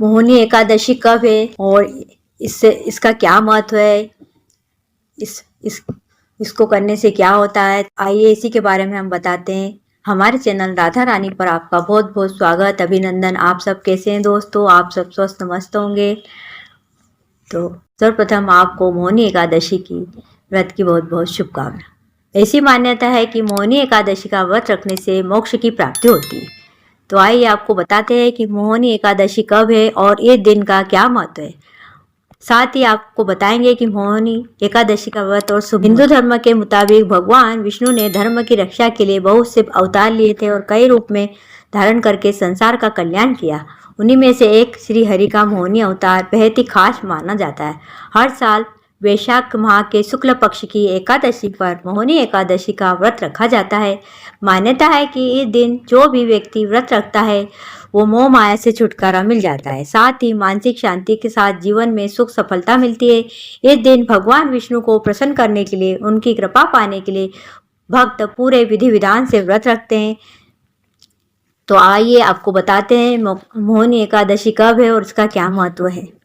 मोहिनी एकादशी कब है और इसका क्या महत्व है, इसको करने से क्या होता है, आइए इसी के बारे में हम बताते हैं। हमारे चैनल राधा रानी पर आपका बहुत बहुत स्वागत, अभिनंदन। आप सब कैसे हैं दोस्तों? आप सब स्वस्थ मस्त होंगे। तो सर्वप्रथम आपको मोहिनी एकादशी की व्रत की बहुत बहुत शुभकामना। ऐसी मान्यता है कि मोहिनी एकादशी का व्रत रखने से मोक्ष की प्राप्ति होती है। तो आइए आपको बताते हैं कि मोहिनी एकादशी कब है और इस दिन का क्या महत्व है। साथ ही आपको बताएंगे कि मोहिनी एकादशी का व्रत और शुभ। हिंदू धर्म के मुताबिक भगवान विष्णु ने धर्म की रक्षा के लिए बहुत से अवतार लिए थे और कई रूप में धारण करके संसार का कल्याण किया। उन्हीं में से एक श्री हरि का मोहिनी अवतार बेहद ही खास माना जाता है। हर साल वैशाख माह के शुक्ल पक्ष की एकादशी पर मोहिनी एकादशी का व्रत रखा जाता है। मान्यता है कि इस दिन जो भी व्यक्ति व्रत रखता है वो मोह माया से छुटकारा मिल जाता है, साथ ही मानसिक शांति के साथ जीवन में सुख सफलता मिलती है। इस दिन भगवान विष्णु को प्रसन्न करने के लिए, उनकी कृपा पाने के लिए भक्त पूरे विधि विधान से व्रत रखते हैं। तो आइए आपको बताते हैं मोहिनी एकादशी कब है और इसका क्या महत्व है।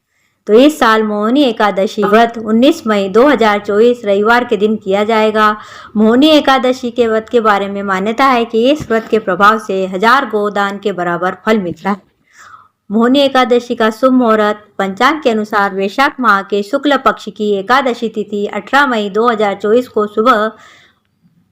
तो इस साल मोहिनी एकादशी व्रत 19 मई 2024 रविवार के दिन किया जाएगा। मोहिनी एकादशी के व्रत के बारे में मान्यता है कि इस व्रत के प्रभाव से 1000 गोदान के बराबर फल मिलता है। मोहिनी एकादशी का शुभ मुहूर्त पंचांग के अनुसार वैशाख माह के शुक्ल पक्ष की एकादशी तिथि 18 मई 2024 को सुबह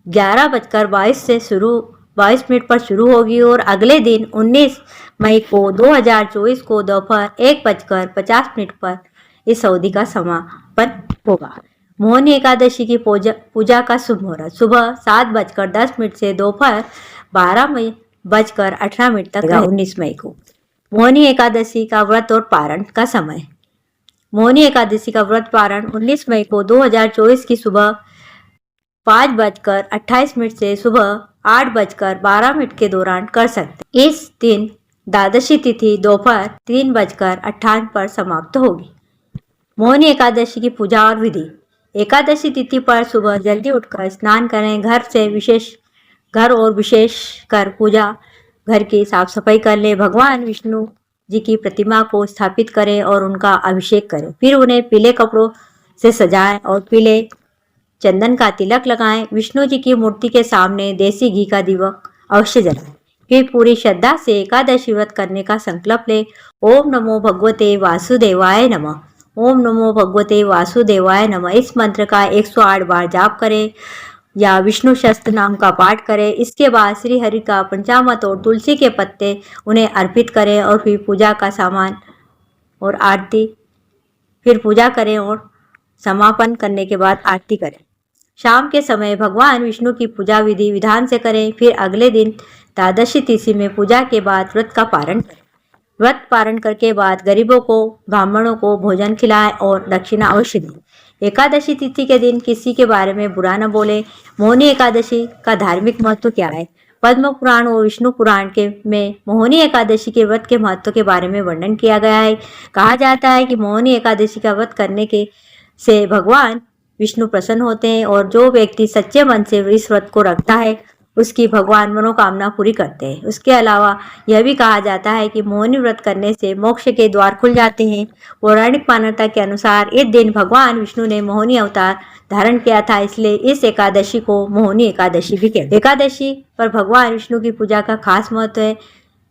11:22 पर शुरू होगी और अगले दिन 19 मई को 2024 को दोपहर 1:50 पर इस अवधि का समापन होगा। मोहिनी एकादशी की पूजा का शुभ मुहूर्त सुबह 7:10 से दोपहर 12:18 तक 19 मई को। मोहिनी एकादशी का व्रत और पारण का समय। मोहिनी एकादशी का व्रत पारण 19 मई को 2024 की सुबह 5:28 से सुबह 8:12 के दौरान कर सकते हैं। इस दिन द्वादशी तिथि दोपहर 3:58 पर समाप्त होगी। मोहिनी एकादशी की पूजा और विधि। एकादशी तिथि पर सुबह जल्दी उठकर स्नान करें, घर और विशेष कर पूजा घर की साफ सफाई कर ले। भगवान विष्णु जी की प्रतिमा को स्थापित करें और उनका अभिषेक करें। फिर उन्हें पीले कपड़ों से सजाएं और पीले चंदन का तिलक लगाएं। विष्णु जी की मूर्ति के सामने देसी घी का दीपक अवश्य जलाएं। फिर पूरी श्रद्धा से एकादशी व्रत करने का संकल्प ले। ओम नमो भगवते वासुदेवाय नमः। ओम नमो भगवते वासुदेवाय नमः इस मंत्र का 108 बार जाप करें या विष्णु शस्त्र नाम का पाठ करें। इसके बाद श्री हरि का पंचामृत और तुलसी के पत्ते उन्हें अर्पित करें और फिर पूजा का सामान और आरती फिर पूजा करें और समापन करने के बाद आरती करें। शाम के समय भगवान विष्णु की पूजा विधि विधान से करें। फिर अगले दिन द्वादशी तिथि में पूजा के बाद व्रत का पारण करें। व्रत पारण करके बाद गरीबों को, ब्राह्मणों को भोजन खिलाएं और दक्षिणा अवश्य दें। एकादशी तिथि के दिन किसी के बारे में बुरा न बोले। मोहिनी एकादशी का धार्मिक महत्व क्या है? पद्म पुराण और विष्णु पुराण में मोहिनी एकादशी के व्रत के महत्व के बारे में वर्णन किया गया है। कहा जाता है कि मोहिनी एकादशी का व्रत करने से भगवान विष्णु प्रसन्न होते हैं और जो व्यक्ति सच्चे मन से इस व्रत को रखता है उसकी भगवान मनोकामना पूरी करते हैं। उसके अलावा यह भी कहा जाता है कि मोहिनी व्रत करने से मोक्ष के द्वार खुल जाते हैं। पौराणिक मान्यता के अनुसार इस दिन भगवान विष्णु ने मोहिनी अवतार धारण किया था, इसलिए इस एकादशी को मोहिनी एकादशी भी कहते हैं। एकादशी पर भगवान विष्णु की पूजा का खास महत्व है,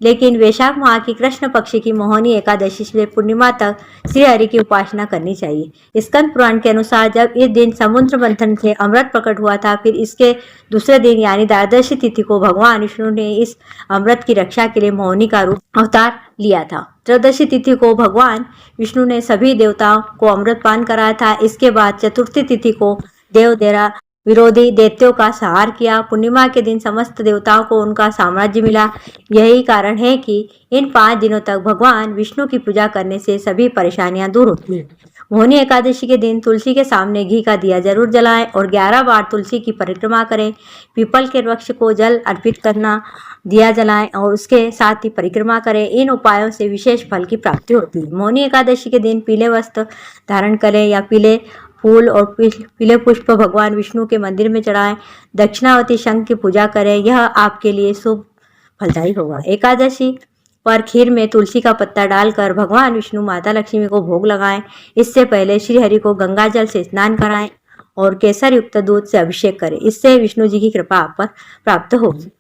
लेकिन वैशाख माह की कृष्ण पक्ष की मोहिनी एकादशी से पूर्णिमा तक श्री हरि की उपासना करनी चाहिए। स्कंद पुराण के अनुसार जब इस दिन समुद्र मंथन से अमृत प्रकट हुआ था, फिर इसके दूसरे दिन यानी द्वादशी तिथि को भगवान विष्णु ने इस अमृत की रक्षा के लिए मोहिनी का रूप अवतार लिया था। त्रयोदशी तिथि को भगवान विष्णु ने सभी देवताओं को अमृत पान कराया था। इसके बाद चतुर्थी तिथि को देवतेरा विरोधी दैत्यों का संहार किया। पूर्णिमा के दिन समस्त देवताओं को उनका साम्राज्य मिला। यही कारण है कि इन 5 दिनों तक भगवान विष्णु की पूजा करने से सभी परेशानियां दूर होती हैं। मोहिनी एकादशी के दिन तुलसी के सामने घी का दिया जरूर जलाएं और 11 बार तुलसी की परिक्रमा करें। पीपल के वृक्ष को जल अर्पित करना, दिया जलाएं और उसके साथ ही परिक्रमा करें। इन उपायों से विशेष फल की प्राप्ति होती है। मोहिनी एकादशी के दिन पीले वस्त्र धारण करें या पीले फूल और पीले पुष्प भगवान विष्णु के मंदिर में चढ़ाएं। दक्षिणावती शंख की पूजा करें, यह आपके लिए शुभ फलदायी होगा। एकादशी पर खीर में तुलसी का पत्ता डालकर भगवान विष्णु माता लक्ष्मी को भोग लगाएं। इससे पहले श्री हरि को गंगा जल से स्नान कराएं और केसर युक्त दूध से अभिषेक करें। इससे विष्णु जी की कृपा आप पर प्राप्त होगी।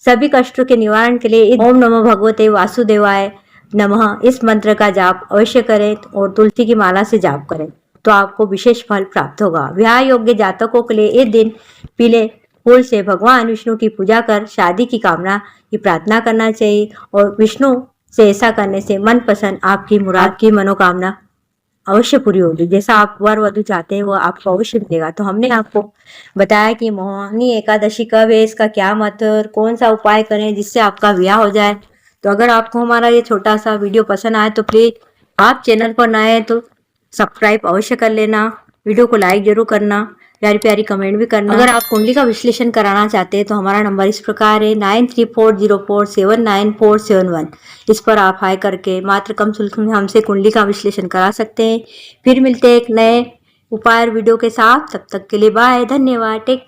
सभी कष्टों के निवारण के लिए ओम नमो भगवते वासुदेवाय नमः इस मंत्र का जाप अवश्य करें और तुलसी की माला से जाप करें तो आपको विशेष फल प्राप्त होगा। विवाह योग्य जातकों के लिए इस दिन पीले फूल से भगवान विष्णु की पूजा कर शादी की कामना की प्रार्थना करना चाहिए और विष्णु से ऐसा करने से मनपसंद आपकी मुराद की मनोकामना अवश्य पूरी होगी। जैसा आप वर वधु चाहते हैं वो आपको अवश्य मिलेगा। तो हमने आपको बताया कि मोहिनी एकादशी कब है, इसका क्या महत्व और कौन सा उपाय करें जिससे आपका विवाह हो जाए। तो अगर आपको हमारा ये छोटा सा वीडियो पसंद आए तो प्लीज आप चैनल पर नए हैं तो सब्सक्राइब अवश्य कर लेना, वीडियो को लाइक जरूर करना, प्यारी प्यारी कमेंट भी करना। अगर आप कुंडली का विश्लेषण कराना चाहते हैं तो हमारा नंबर इस प्रकार है 9340479471। इस पर आप हाई करके मात्र कम शुल्क में हमसे कुंडली का विश्लेषण करा सकते हैं। फिर मिलते हैं एक नए उपाय वीडियो के साथ, तब तक के लिए बाय, धन्यवाद, टेक केयर।